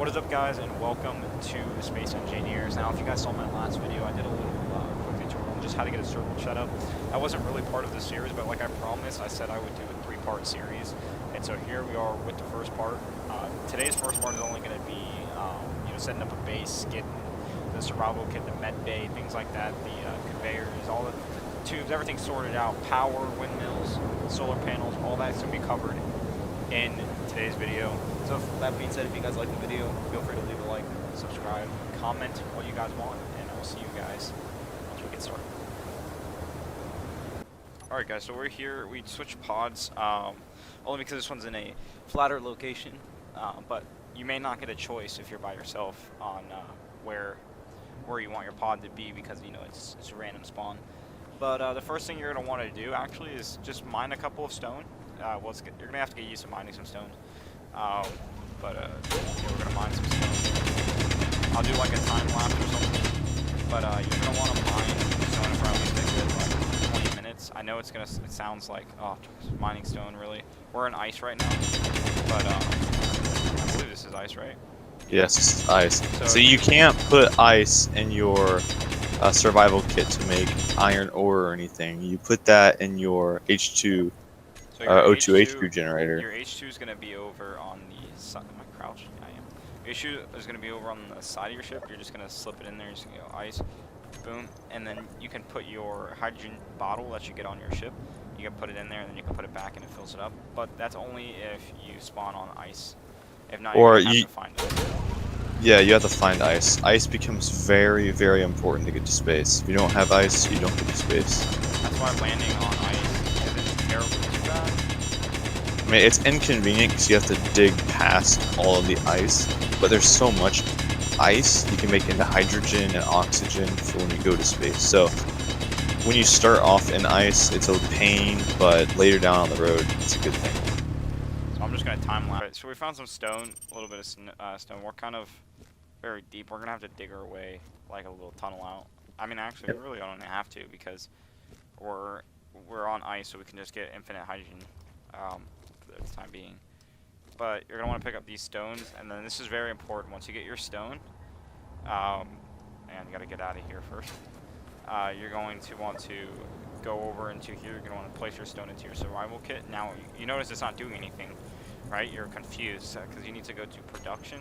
What is up, guys, and welcome to Space Engineers. Now, if you guys saw my last video, I did a little quick tutorial on just how to get a server set up. I wasn't really part of the series, but like I promised, I said I would do a 3-part series. And so here we are with the first part. Today's first part is only going to be, setting up a base, getting the survival kit, the med bay, things like that, the conveyors, all the tubes, everything sorted out, power, windmills, solar panels, all that's going to be covered in today's video. So that being said, if you guys like the video, feel free to leave a like, subscribe, comment what you guys want, and I will see you guys once we get started. Alright guys, so we're here, we switched pods, only because this one's in a flatter location, but you may not get a choice if you're by yourself on where you want your pod to be, because it's a random spawn. But the first thing you're going to want to do actually is just mine a couple of stone. You're going to have to get used to mining some stone. We're going to mine some stone. I'll do like a time lapse or something. But you're going to want to mine stone for at least a good 20 minutes. I know it sounds like, oh, mining stone, really. We're in ice right now. But I believe this is ice, right? Yes, it's ice. So you can't put ice in your survival kit to make iron ore or anything. You put that in your H2 O2 H2 generator. Your H2 is going to be over on the side. Am I crouched? I am. Your H2 is going to be over on the side of your ship. You're just going to slip it in there. Just go ice, boom, and then you can put your hydrogen bottle that you get on your ship. You can put it in there, and then you can put it back, and it fills it up. But that's only if you spawn on ice. If not, you're going to have to find it. Yeah, you have to find ice. Ice becomes very, very important to get to space. If you don't have ice, you don't get to space. That's why landing on ice isn't terribly too bad. I mean, it's inconvenient because you have to dig past all of the ice, but there's so much ice you can make into hydrogen and oxygen for when you go to space. So when you start off in ice, it's a pain, but later down on the road, it's a good thing. So I'm just going to time lapse. Right, so we found some stone, a little bit of stone. We're kind of very deep. We're going to have to dig our way like a little tunnel out. I mean, actually, we really don't have to, because we're on ice, so we can just get infinite hydrogen for the time being. But you're going to want to pick up these stones, and then this is very important. Once you get your stone, and you got to get out of here first, you're going to want to go over into here. You're going to want to place your stone into your survival kit. Now, you notice it's not doing anything, right? You're confused because you need to go to production,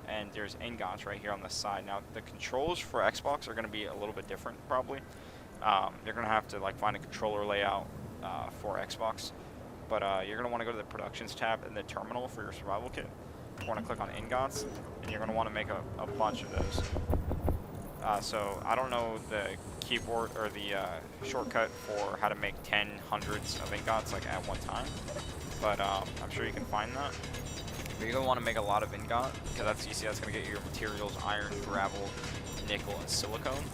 and there's ingots right here on the side. Now, the controls for Xbox are going to be a little bit different, probably. You're going to have to find a controller layout for Xbox, but you're going to want to go to the Productions tab in the terminal for your survival kit. You want to click on ingots, and you're going to want to make a bunch of those. So I don't know the keyboard or the shortcut for how to make 10 hundreds of ingots at one time, but I'm sure you can find that. But you're gonna want to make a lot of ingot, because that's gonna get you your materials: iron, gravel, nickel, and silicone.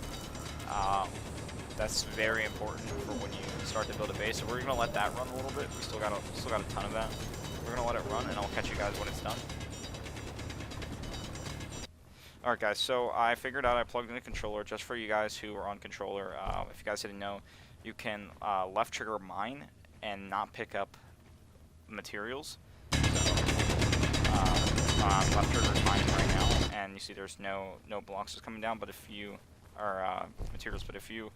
That's very important for when you start to build a base. So we're gonna let that run a little bit. We still got a ton of that. We're gonna let it run, and I'll catch you guys when it's done. Alright guys, so I figured out I plugged in the controller just for you guys who are on controller. If you guys didn't know, you can left trigger mine and not pick up materials. So I'm left trigger mining right now, and you see there's no blocks coming down, but if you are materials, but if you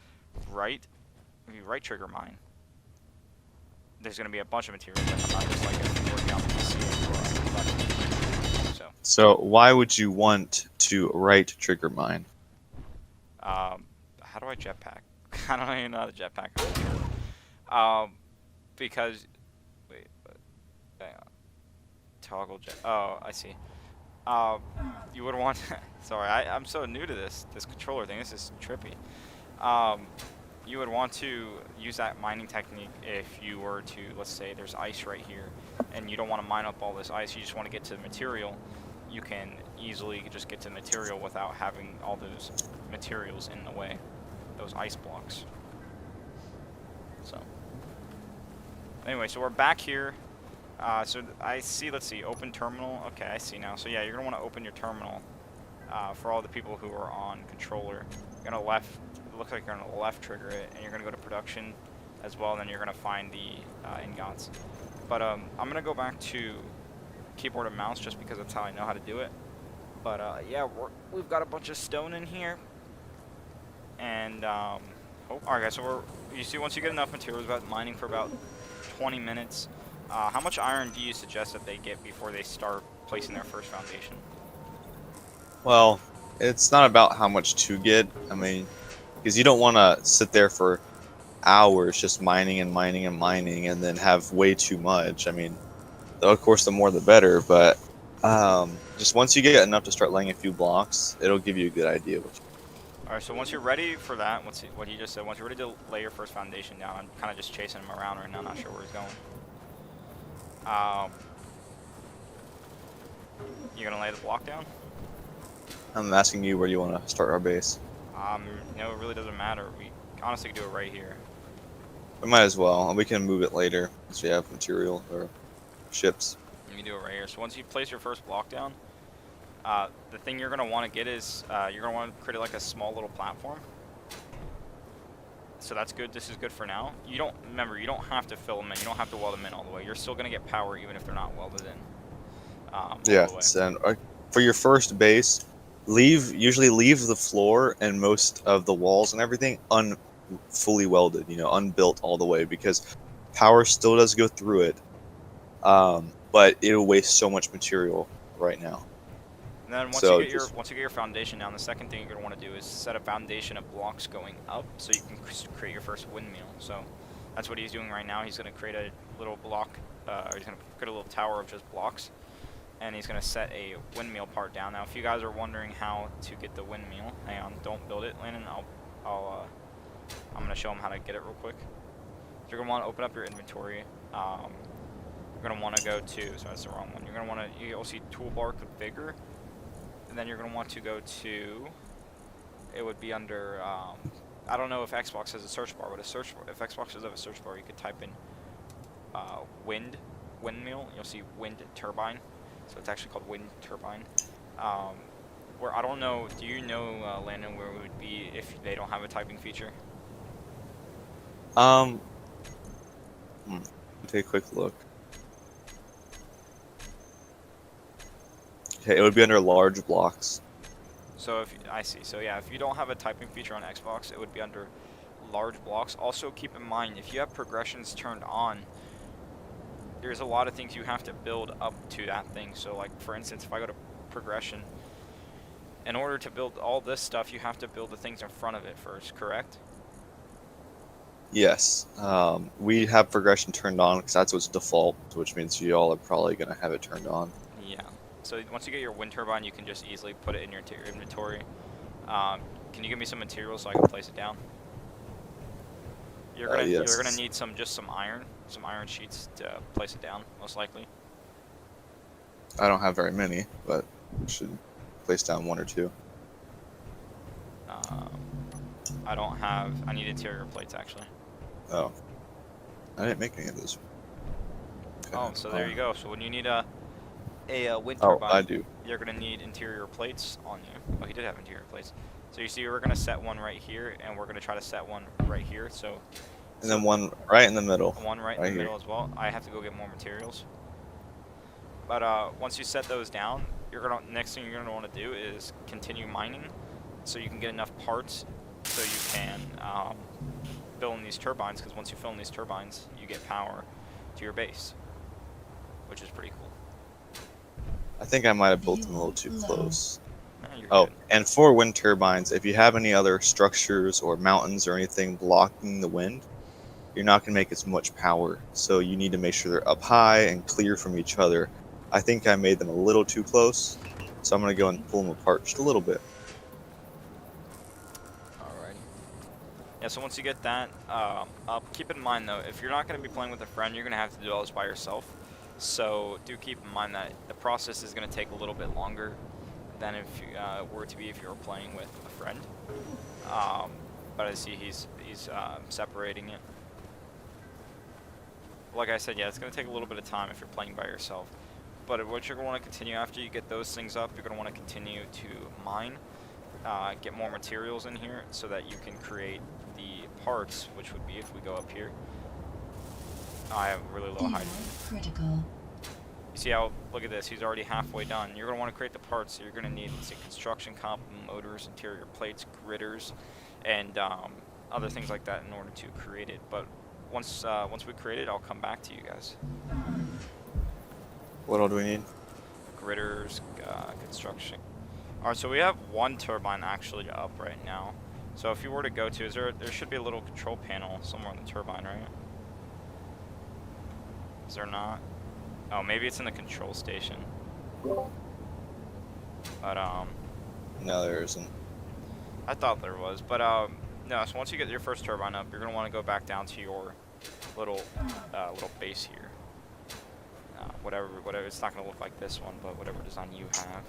right trigger mine, there's going to be a bunch of materials that come out, just like if you're working on the PC or left. So why would you want to right trigger mine? How do I jetpack? I don't even know how to jetpack. Because wait, toggle jet. Oh, I see. You would want. Sorry, I'm so new to this controller thing. This is trippy. You would want to use that mining technique if you were to, let's say there's ice right here, and you don't want to mine up all this ice. You just want to get to the material. You can easily just get to material without having all those materials in the way, those ice blocks. So anyway, so we're back here. So I see, let's see, open terminal. Okay, I see now. So yeah, you're gonna want to open your terminal for all the people who are on controller. You're gonna it looks like you're gonna left trigger it, and you're gonna go to production as well, and then you're gonna find the ingots. But I'm gonna go back to keyboard and mouse just because that's how I know how to do it. But yeah, we've got a bunch of stone in here, and oh, alright guys. So you see, once you get enough materials, about mining for about 20 minutes. How much iron do you suggest that they get before they start placing their first foundation? Well, it's not about how much to get. I mean, because you don't want to sit there for hours just mining and mining and mining and then have way too much. I mean, of course, the more the better, but just once you get enough to start laying a few blocks, it'll give you a good idea. Alright, so once you're ready for that, what he just said, once you're ready to lay your first foundation down, I'm kind of just chasing him around right now, not sure where he's going. You're gonna lay the block down? I'm asking you where you want to start our base. No, it really doesn't matter. We honestly could do it right here. We might as well. We can move it later once we have material or ships. You can do it right here. So once you place your first block down, the thing you're gonna want to get is you're gonna want to create like a small little platform. So that's good. This is good for now. You don't have to fill them in. You don't have to weld them in all the way. You're still gonna get power even if they're not welded in. All the way. Yes, and for your first base, usually leave the floor and most of the walls and everything fully welded, unbuilt all the way, because power still does go through it, but it'll waste so much material right now. And then once you get your foundation down, the second thing you're gonna want to do is set a foundation of blocks going up, so you can create your first windmill. So that's what he's doing right now. He's gonna create a little block, he's gonna create a little tower of just blocks, and he's gonna set a windmill part down. Now, if you guys are wondering how to get the windmill, hang on, don't build it, Landon. I'm gonna show him how to get it real quick. So you're gonna want to open up your inventory. You're gonna want to go to, sorry, that's the wrong one. You're gonna want to, you'll see toolbar configure. And then you're going to want to go to, it would be under, I don't know if Xbox has a search bar, but if Xbox does have a search bar, you could type in windmill. You'll see wind turbine. So it's actually called wind turbine. Where I don't know, do you know, Landon, where it would be if they don't have a typing feature? Take a quick look. Okay, it would be under large blocks. So I see. So yeah, if you don't have a typing feature on Xbox, it would be under large blocks. Also, keep in mind, if you have progressions turned on, there's a lot of things you have to build up to that thing. So like, for instance, if I go to progression, in order to build all this stuff, you have to build the things in front of it first, correct? Yes. We have progression turned on because that's what's default, which means you all are probably going to have it turned on. Yeah. So once you get your wind turbine, you can just easily put it in your inventory. Can you give me some materials so I can place it down? You're gonna need some iron sheets to place it down, most likely. I don't have very many, but I should place down one or two. I need interior plates actually. Oh, I didn't make any of those. Okay. Oh, so there you go. So when you need a wind turbine, I do. You're gonna need interior plates on you. Oh, he did have interior plates. So you see, we're gonna set one right here, and we're gonna try to set one right here. And then one right in the middle. One right in the middle as well. I have to go get more materials. But once you set those down, next thing you're gonna want to do is continue mining, so you can get enough parts, so you can fill in these turbines. Because once you fill in these turbines, you get power to your base, which is pretty cool. I think I might have built them a little too close. Oh, good. And for wind turbines, if you have any other structures or mountains or anything blocking the wind, you're not going to make as much power. So you need to make sure they're up high and clear from each other. I think I made them a little too close, so I'm going to go and pull them apart just a little bit. Alrighty. Yeah, so once you get that up, keep in mind though, if you're not going to be playing with a friend, you're going to have to do all this by yourself. So do keep in mind that the process is going to take a little bit longer than if you if you were playing with a friend. But I see he's separating it. Like I said, yeah, it's going to take a little bit of time if you're playing by yourself. But what you're going to want to continue after you get those things up, you're going to want to continue to mine, get more materials in here so that you can create the parts, which would be if we go up here. I have really low height. Critical. You see how, look at this, he's already halfway done. You're going to want to create the parts, so you're going to need, let's see, construction comp, motors, interior plates, gritters, and other things like that in order to create it. But once we create it, I'll come back to you guys. What all do we need? Gritters, construction. Alright, so we have one turbine actually up right now. So if you were to go to, there should be a little control panel somewhere on the turbine, right? Is there not? Oh, maybe it's in the control station. But No, there isn't. I thought there was, but no. So once you get your first turbine up, you're gonna want to go back down to your little base here. Whatever. It's not gonna look like this one, but whatever design you have.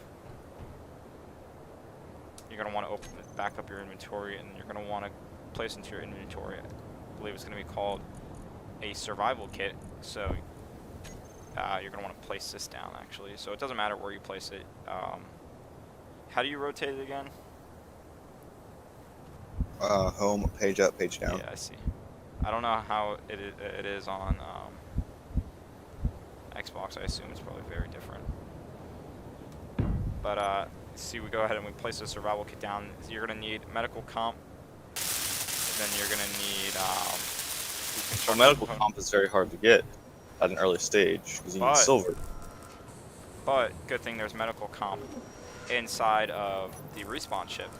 You're gonna want to open it back up your inventory, and you're gonna want to place into your inventory. I believe it's gonna be called a survival kit. So you're gonna want to place this down actually. So it doesn't matter where you place it. How do you rotate it again? Home, page up, page down. Yeah, I see. I don't know how it is on Xbox. I assume it's probably very different. But see, we go ahead and we place the survival kit down. You're gonna need medical comp. Then you're gonna need Well, medical comp is very hard to get at an early stage because you need silver. But good thing there's medical comp inside of the respawn ship.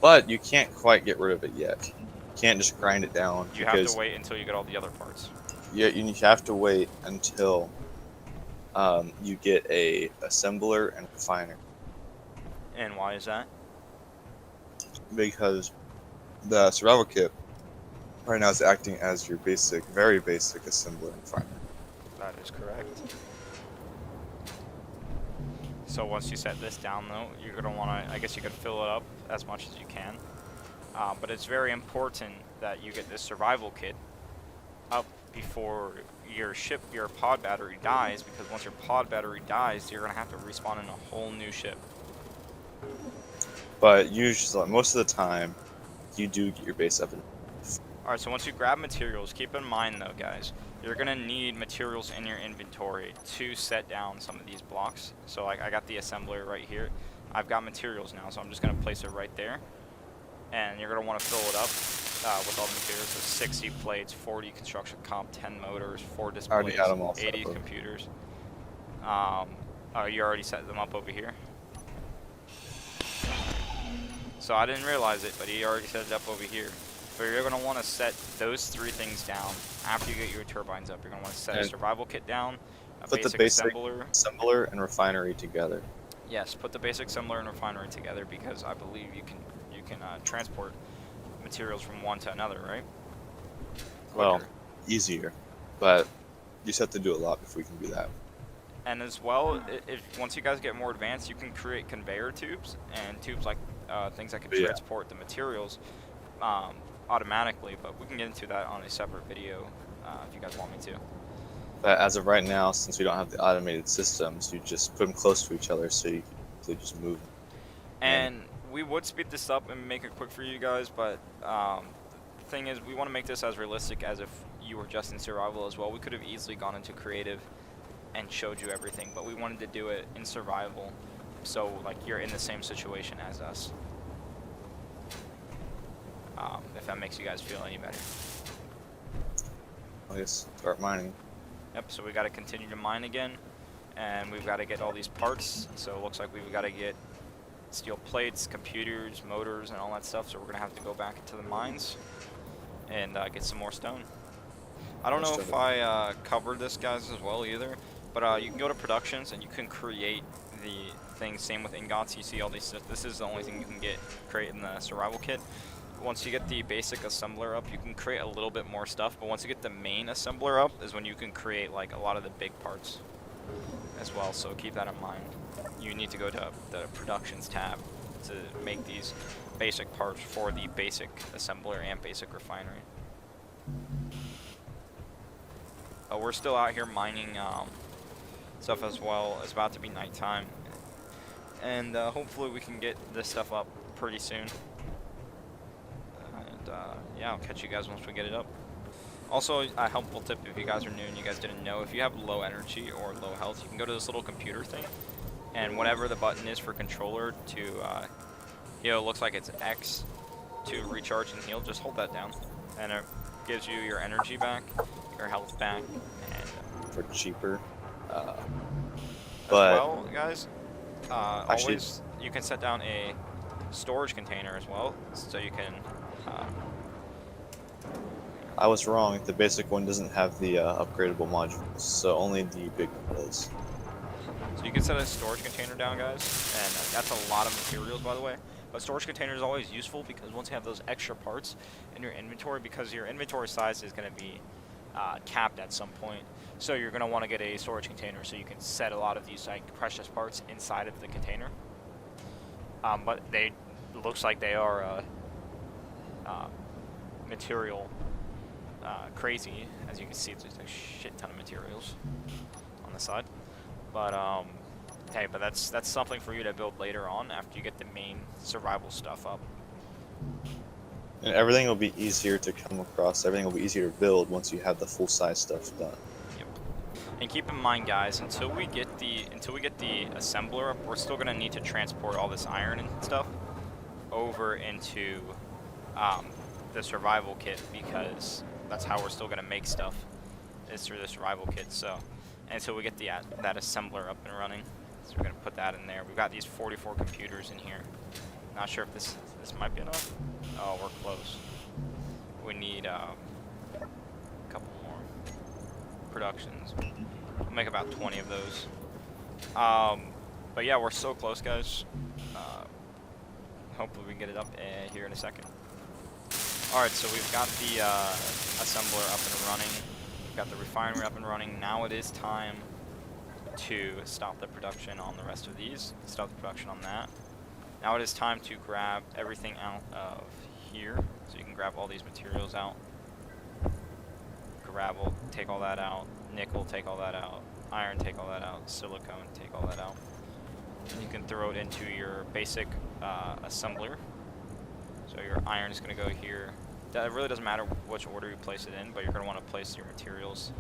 But you can't quite get rid of it yet. You can't just grind it down. You have to wait until you get all the other parts. Yeah, you have to wait until you get a assembler and refiner. And why is that? Because the survival kit right now is acting as your basic, very basic assembler and refiner. That is correct. So once you set this down though, you're going to want to, I guess you could fill it up as much as you can. But it's very important that you get this survival kit up before your pod battery dies, because once your pod battery dies, you're going to have to respawn in a whole new ship. But usually, most of the time, you do get your base up. Alright, so once you grab materials, keep in mind though guys, you're going to need materials in your inventory to set down some of these blocks. So like I got the assembler right here. I've got materials now, so I'm just going to place it right there. And you're going to want to fill it up with all the materials. So 60 plates, 40 construction comp, 10 motors, 4 displays, 80 computers. Oh, you already set them up over here? So I didn't realize it, but he already set it up over here. So you're going to want to set those 3 things down after you get your turbines up. You're going to want to set a survival kit down, put the basic assembler and refinery together. Yes, put the basic assembler and refinery together, because I believe you can transport materials from one to another, right? Well, easier, but you just have to do a lot before you can do that. And as well, once you guys get more advanced, you can create conveyor tubes and tubes like things that can transport the materials automatically, but we can get into that on a separate video if you guys want me to. But as of right now, since we don't have the automated systems, you just put them close to each other so you can just move them. And we would speed this up and make it quick for you guys, but the thing is, we want to make this as realistic as if you were just in survival as well. We could have easily gone into creative and showed you everything, but we wanted to do it in survival, so like you're in the same situation as us. If that makes you guys feel any better. I guess start mining. Yep, so we got to continue to mine again, and we've got to get all these parts. So it looks like we've got to get steel plates, computers, motors, and all that stuff. So we're going to have to go back into the mines and get some more stone. I don't know if I covered this, guys, as well either, but you can go to productions and you can create the things. Same with ingots. You see all these stuff. This is the only thing you can create in the survival kit. Once you get the basic assembler up, you can create a little bit more stuff, but once you get the main assembler up is when you can create like a lot of the big parts as well, so keep that in mind. You need to go to the productions tab to make these basic parts for the basic assembler and basic refinery. We're still out here mining stuff as well. It's about to be nighttime, and hopefully we can get this stuff up pretty soon. Yeah, I'll catch you guys once we get it up. Also, a helpful tip if you guys are new and you guys didn't know, if you have low energy or low health, you can go to this little computer thing, and whatever the button is for controller to, it looks like it's X to recharge and heal, just hold that down, and it gives you your energy back, your health back, and For cheaper. as But well, guys, Actually- always you can set down a storage container as well, so you can, I was wrong. The basic one doesn't have the upgradable modules, so only the big one does. so you can set a storage container down, guys, and that's a lot of materials, by the way. But storage container is always useful because once you have those extra parts in your inventory, because your inventory size is going to be capped at some point, so you're going to want to get a storage container so you can set a lot of these like precious parts inside of the container. But they looks like they are material crazy. As you can see, there's a shit ton of materials on the side. But hey, but that's something for you to build later on after you get the main survival stuff up. And everything will be easier to come across. Everything will be easier to build once you have the full size stuff done. Yep. And keep in mind, guys, until we get the assembler up, we're still gonna need to transport all this iron and stuff over into the survival kit, because that's how we're still gonna make stuff, is through the survival kit. So until we get that assembler up and running, so we're gonna put that in there. We've got these 44 computers in here. Not sure if this might be enough. Oh, we're close. We need a couple more productions. We'll make about 20 of those. But yeah, we're so close, guys. Hopefully we can get it up here in a second. Alright, so we've got the assembler up and running. We've got the refinery up and running. Now it is time to stop the production on the rest of these. Stop the production on that. Now it is time to grab everything out of here. So you can grab all these materials out. Gravel, take all that out. Nickel, take all that out. Iron, take all that out. Silicone, take all that out. And you can throw it into your basic assembler. So your iron is going to go here. It really doesn't matter which order you place it in, but you're going to want to place your materials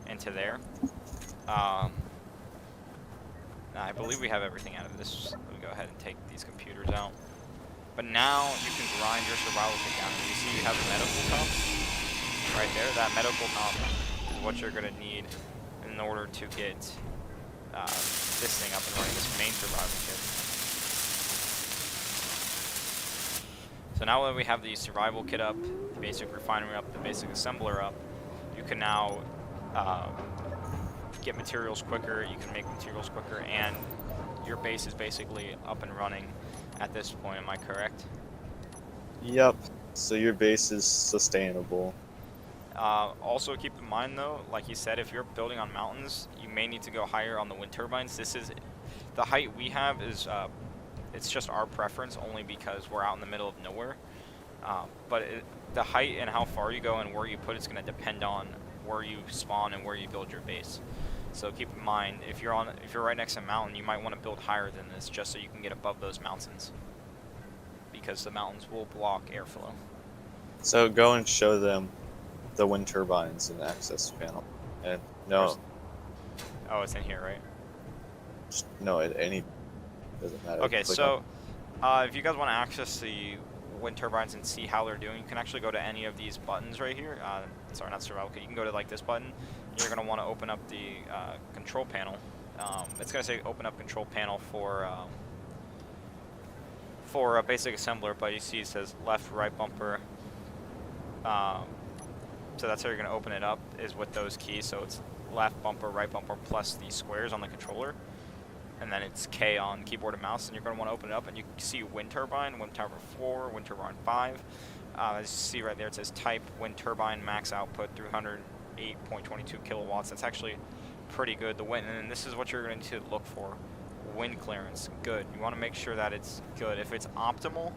into there. I believe we have everything out of this. Let me go ahead and take these computers out. But now you can grind your survival kit down. You see you have the medical cup right there. That medical cup is what you're going to need in order to get this thing up and running, this main survival kit. So now that we have the survival kit up, the basic refinery up, the basic assembler up, you can now get materials quicker, you can make materials quicker, and your base is basically up and running at this point. Am I correct? Yep. So your base is sustainable. Also keep in mind though, like you said, if you're building on mountains, you may need to go higher on the wind turbines. This is the height we have is it's just our preference, only because we're out in the middle of nowhere. But the height and how far you go and where you put it's going to depend on where you spawn and where you build your base. So keep in mind, if you're right next to a mountain, you might want to build higher than this just so you can get above those mountains, because the mountains will block airflow. So go and show them the wind turbines and access panel. And no, Oh, it's in here, right? just, no, any doesn't matter. Okay, Click so if you guys want to access the wind turbines and see how they're doing, you can actually go to any of these buttons right here. Sorry, not survival kit. You can go to like this button. You're going to want to open up the control panel. It's going to say open up control panel for a basic assembler, but you see it says left, right bumper. So that's how you're going to open it up, is with those keys. So it's left bumper, right bumper, plus the squares on the controller. And then it's K on keyboard and mouse, and you're going to want to open it up, and you can see wind turbine 4, wind turbine 5. As you see right there, it says type wind turbine, max output 308.22 kilowatts. That's actually pretty good. The wind, and this is what you're going to look for: wind clearance, good. You want to make sure that it's good. If it's optimal,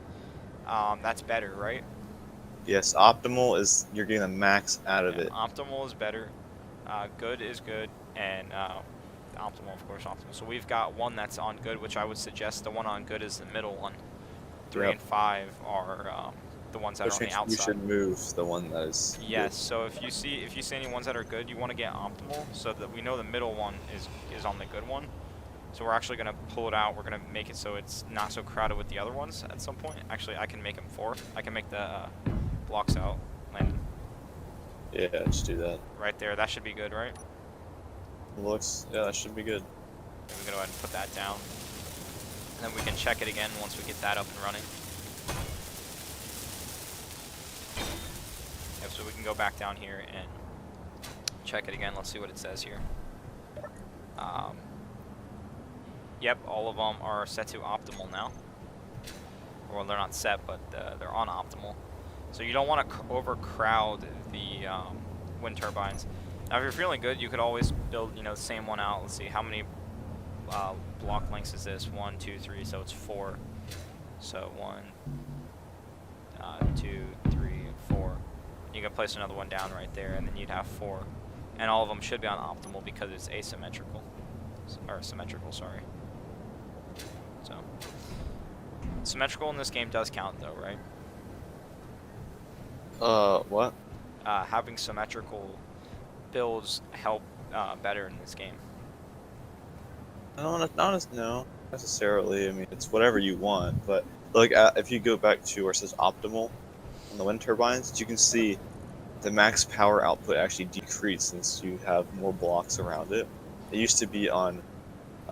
that's better, right? Yes, optimal is you're getting the max out of Yeah, it. optimal is better. Good is good, and optimal, of course, optimal. So we've got one that's on good, which I would suggest the one on good is the middle one. 3 Yep. and 5 are the ones that are Which on the means you outside. should move the one that is. Yes. So if you see any ones that are good, you want to get optimal so that we know the middle one is on the good one. So we're actually gonna pull it out. We're gonna make it so it's not so crowded with the other ones at some point. Actually, I can make them 4. I can make the blocks out landing Yeah, just do that. right there. That should be good, right? Looks, yeah, that should be good. We can go ahead and put that down. And then we can check it again once we get that up and running. Yep, so we can go back down here and check it again. Let's see what it says here. Yep, all of them are set to optimal now. Well, they're not set, but they're on optimal. So you don't want to overcrowd the wind turbines. Now, if you're feeling good, you could always build, the same one out. Let's see, how many block lengths is this? 1, 2, 3, so it's 4. So 1, 2, 3, 4. You can place another one down right there, and then you'd have 4. And all of them should be on optimal because it's asymmetrical. Or symmetrical, sorry. So, symmetrical in this game does count though, right? What? Having symmetrical builds help better in this game. No, not necessarily. I mean, it's whatever you want, but like if you go back to where it says optimal on the wind turbines, you can see the max power output actually decreased since you have more blocks around it. It used to be on,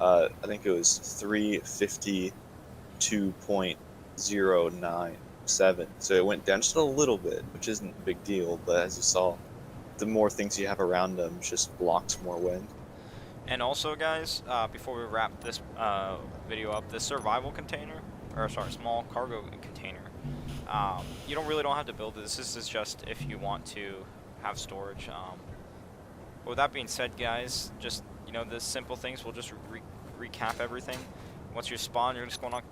I think it was 352.097, so it went down just a little bit, which isn't a big deal, but as you saw, the more things you have around them just blocks more wind. And also, guys, before we wrap this video up, the survival container, or sorry, small cargo container, you really don't have to build this. This is just if you want to have storage. But with that being said, guys, just the simple things. We'll just recap everything. Once you spawn, you're just going on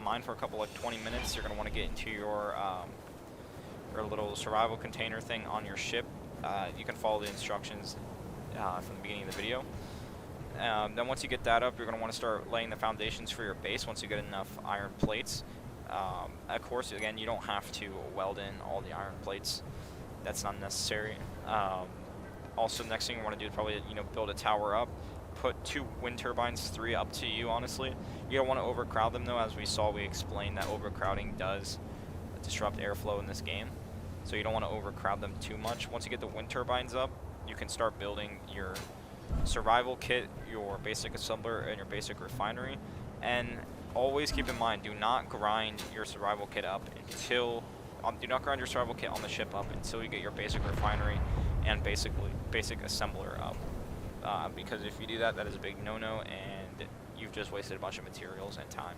mine for a couple 20 minutes. You're gonna want to get into your little survival container thing on your ship. You can follow the instructions from the beginning of the video. Then once you get that up, you're going to want to start laying the foundations for your base once you get enough iron plates. Of course, again, you don't have to weld in all the iron plates. That's not necessary. Also, the next thing you want to do is probably build a tower up. Put 2 wind turbines, 3 up to you, honestly. You don't want to overcrowd them, though. As we explained that overcrowding does disrupt airflow in this game. So you don't want to overcrowd them too much. Once you get the wind turbines up, you can start building your survival kit, your basic assembler, and your basic refinery. And always keep in mind, do not grind your survival kit up until do not grind your survival kit on the ship up until you get your basic refinery and basic assembler up. Because if you do that, that is a big no-no, and you've just wasted a bunch of materials and time.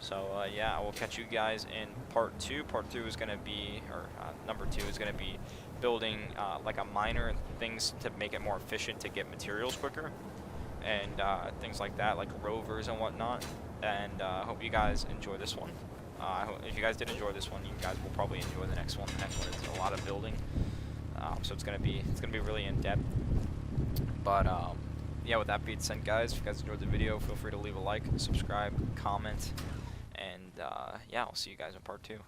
So yeah, I will catch you guys in part 2. Part 2 is going to be, number 2 is going to be building like a miner and things to make it more efficient to get materials quicker, and things like that, like rovers and whatnot. And I hope you guys enjoy this one. If you guys did enjoy this one, you guys will probably enjoy the next one. The next one is a lot of building, so it's gonna be really in depth. But yeah, with that being said, guys, if you guys enjoyed the video, feel free to leave a like, subscribe, comment, and yeah, I'll see you guys in part 2.